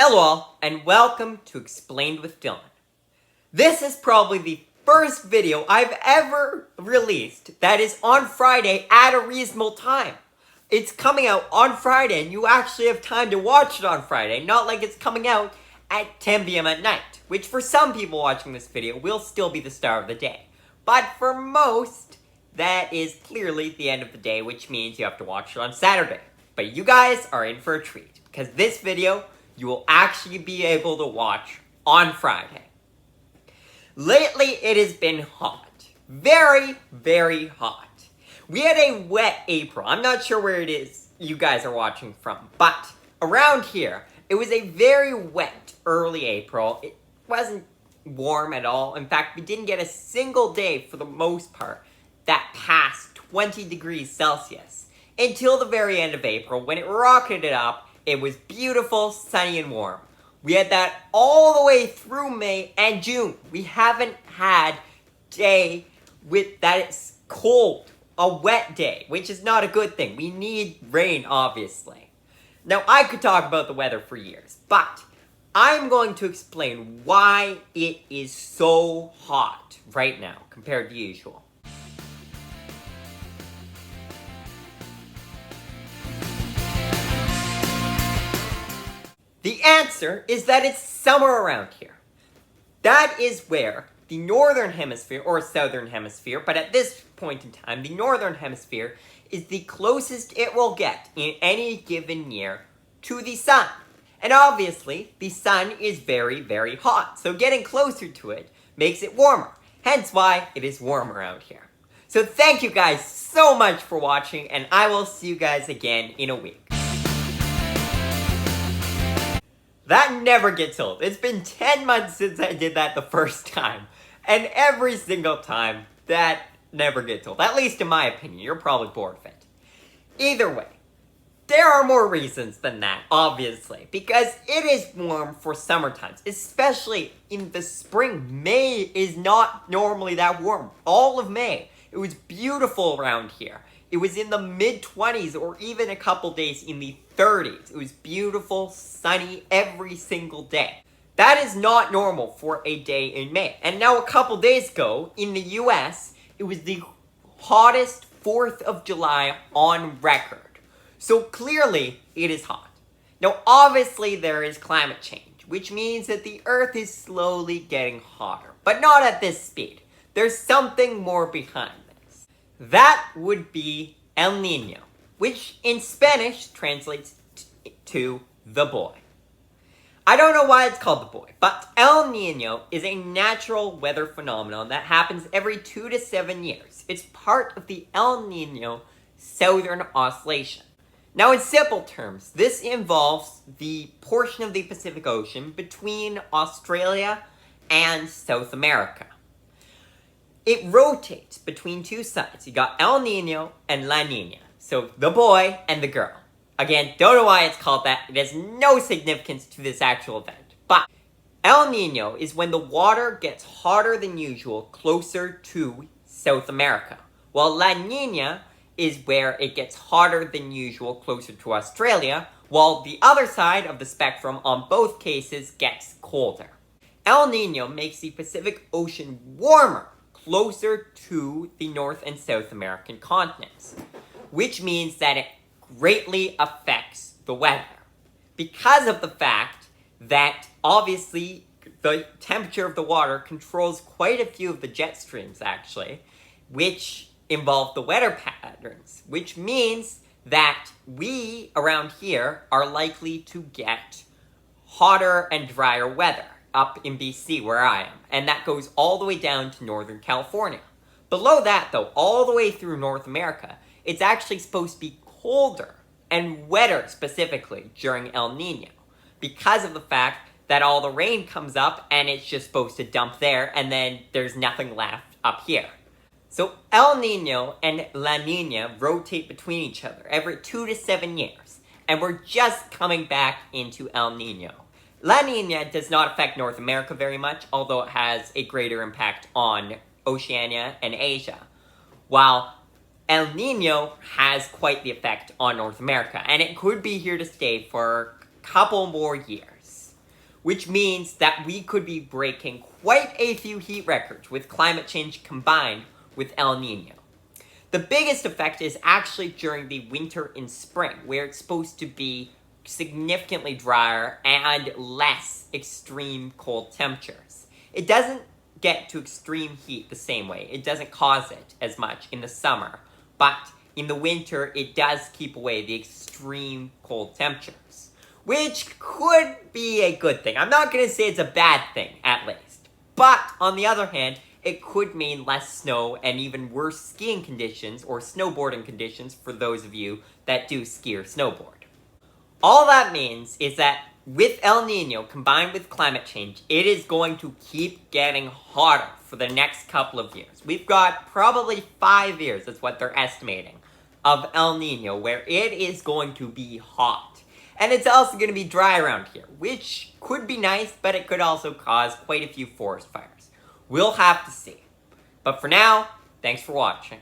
Hello all, and welcome to Explained with Dylan. This is probably the first video I've ever released that is on Friday at a reasonable time. It's coming out on Friday and you actually have time to watch it on Friday, not like it's coming out at 10 p.m. at night, which for some people watching this video will still be the star of the day. But for most, that is clearly the end of the day, which means you have to watch it on Saturday. But you guys are in for a treat, because this video you will actually be able to watch on Friday. Lately, it has been hot. Very, very hot. We had a wet April. I'm not sure where it is you guys are watching from, but around here, it was a very wet early April. It wasn't warm at all. In fact, we didn't get a single day, for the most part, that passed 20 degrees Celsius until the very end of April, when it rocketed up. It was beautiful, sunny, and warm. We had that all the way through May and June. We haven't had day with that it's cold, a wet day, which is not a good thing. We need rain, obviously. Now, I could talk about the weather for years, but I'm going to explain why it is so hot right now compared to usual. The answer is that it's summer around here. That is where the northern hemisphere, or southern hemisphere, but at this point in time, the northern hemisphere is the closest it will get in any given year to the sun. And obviously, the sun is very, very hot, so getting closer to it makes it warmer. Hence why it is warm around here. So thank you guys so much for watching, and I will see you guys again in a week. That never gets old. It's been 10 months since I did that the first time. And every single time, that never gets old. At least in my opinion. You're probably bored of it. Either way, there are more reasons than that, obviously. Because it is warm for summer times. Especially in the spring. May is not normally that warm. All of May, it was beautiful around here. It was in the mid-20s or even a couple days in the 30s. It was beautiful, sunny every single day. That is not normal for a day in May. And now a couple days ago, in the US, it was the hottest 4th of July on record. So clearly, it is hot. Now obviously there is climate change, which means that the Earth is slowly getting hotter. But not at this speed. There's something more behind this. That would be El Niño, which in Spanish translates to the boy. I don't know why it's called the boy, but El Niño is a natural weather phenomenon that happens every 2 to 7 years. It's part of the El Niño Southern Oscillation. Now in simple terms, this involves the portion of the Pacific Ocean between Australia and South America. It rotates between two sides. You got El Niño and La Niña. So, the boy and the girl. Again, don't know why it's called that. It has no significance to this actual event. But El Niño is when the water gets hotter than usual closer to South America. While La Niña is where it gets hotter than usual closer to Australia, while the other side of the spectrum on both cases gets colder. El Niño makes the Pacific Ocean warmer, closer to the North and South American continents, which means that it greatly affects the weather because of the fact that obviously the temperature of the water controls quite a few of the jet streams actually, which involve the weather patterns, which means that we around here are likely to get hotter and drier weather up in BC where I am, and that goes all the way down to Northern California. Below that though, all the way through North America, it's actually supposed to be colder and wetter specifically during El Niño because of the fact that all the rain comes up and it's just supposed to dump there and then there's nothing left up here. So El Niño and La Niña rotate between each other every 2 to 7 years, and we're just coming back into El Niño. La Niña does not affect North America very much, although it has a greater impact on Oceania and Asia, while El Niño has quite the effect on North America, and it could be here to stay for a couple more years. which means that we could be breaking quite a few heat records with climate change combined with El Nino. The biggest effect is actually during the winter and spring, where it's supposed to be significantly drier and less extreme cold temperatures. It doesn't get to extreme heat the same way. It doesn't cause it as much in the summer, but in the winter, it does keep away the extreme cold temperatures, which could be a good thing. I'm not going to say it's a bad thing, at least. But, on the other hand, it could mean less snow and even worse skiing conditions or snowboarding conditions for those of you that do ski or snowboard. All that means is that with El Nino combined with climate change, it is going to keep getting hotter for the next couple of years. We've got probably 5 years, that's what they're estimating, of El Nino, where it is going to be hot. And it's also going to be dry around here, which could be nice, but it could also cause quite a few forest fires. We'll have to see. But for now, thanks for watching.